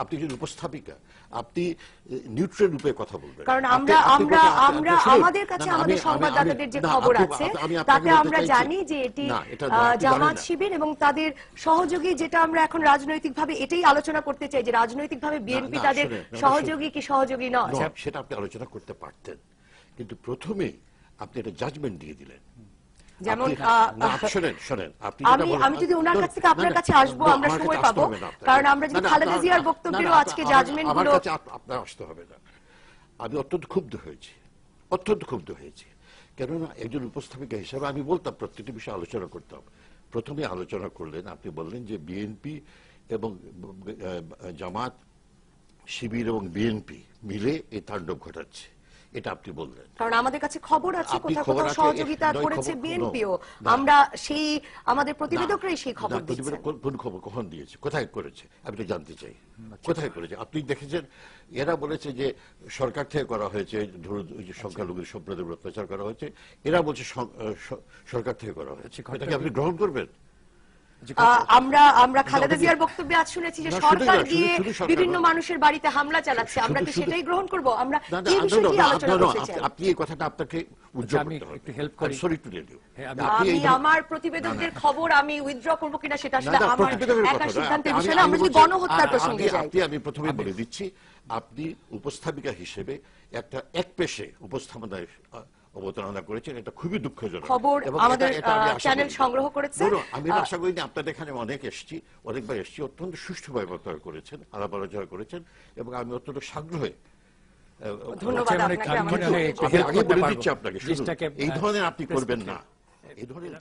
আপনি একজন উপস্থাপিকা, আপনি নিউট্রাল রূপে কথা বলবেন। কারণ আমরা আমাদের কাছে আমাদের সংবাদদাতাদের যে খবর আছে তাতে আমরা জানি যে এটি জামাত শিবির এবং তাদের সহযোগী, যেটা আমরা এখন রাজনৈতিকভাবে এটাই আলোচনা করতে চাই যে রাজনৈতিকভাবে বিএনপি তাদের সহযোগী কি সহযোগী নয়, সেটা আপনি আলোচনা করতে পারতেন, কিন্তু প্রথমে আপনি একটা জাজমেন্ট দিয়ে দিলেন। যেমন শোনেন, আমি যদি ওনার কাছ থেকে আপনার কাছে আসবো, আমরা সময় পাবো, কারণ আমরা যদি খালেদা জিয়ার বক্তব্যেও আজকে জাজমেন্ট গুলো আপনার আসতে হবে না। আমি অত্যন্ত ক্ষুব্ধ হয়েছি, কেননা একজন উপস্থাপিকা হিসাবে আমি বলতাম প্রত্যেকটি বিষয়ে আলোচনা করতাম। প্রথমে আলোচনা করলেন, আপনি বললেন যে বিএনপি এবং জামাত শিবির এবং বিএনপি মিলে এই তাণ্ডব ঘটাচ্ছে, এটা আপনি বললেন। কারণ আমাদের কাছে খবর আছে কোথাও কোথাও সহযোগিতা করেছে বিএনপিও, আমরা সেই আমাদের প্রতিবেদকরাই সেই খবর দিচ্ছেন। কোন খবর কখন দিয়েছে, কোথায় করেছে, আমি তো জানতে চাই কোথায় করেছে। আপনি দেখেছেন এরা বলেছে যে সরকার থেকে করা হয়েছে, ধরুন ওই যে সংখ্যালঘু সম্প্রদায়ের অত্যাচার করা হয়েছে, এরা বলছে সরকার থেকে করা হয়েছে, এটাকে আপনি গ্রহণ করবেন? আমরা খালেদা জিয়ার বক্তব্যে আজ শুনেছি যে সরকার দিয়ে বিভিন্ন মানুষের বাড়িতে হামলা চালাচ্ছে, আমরা কি সেটাই গ্রহণ করব? আমরা এই বিষয়ে কি আলোচনা করতে চাই? আপনি এই কথাটা আপনাকে উজ্জ্বল করতে হবে। একটু হেল্প করি, সরি টু টেল ইউ, আমি আমার প্রতিবেদকদের খবর আমি উইথড্র করব কিনা সেটা আসলে আমার একা সিদ্ধান্তের বিষয় না। আমরা যদি গণহত্যার প্রসঙ্গে যাই, আমি প্রথমে বলে দিচ্ছি, আপনি উপস্থাপিকা হিসেবে একটা একপেশে উপস্থাপনায় অবতারণা করেছেন, এটা খুবই দুঃখজনক। খবর আমাদের চ্যানেল সংগ্রহ করেছে, আমি আশা করি আপনাদের এখানে অনেকবার এসেছি, অত্যন্ত সুষ্ঠুভাবে আলোচনা করেছেন, আলাপ আলোচনা করেছেন, এবং আমি অত্যন্ত সাগ্রহে ধন্যবাদ আপনাকে। আগে বলে দিচ্ছি আপনাকে, এই ধরনের আপনি করবেন না, এই ধরনের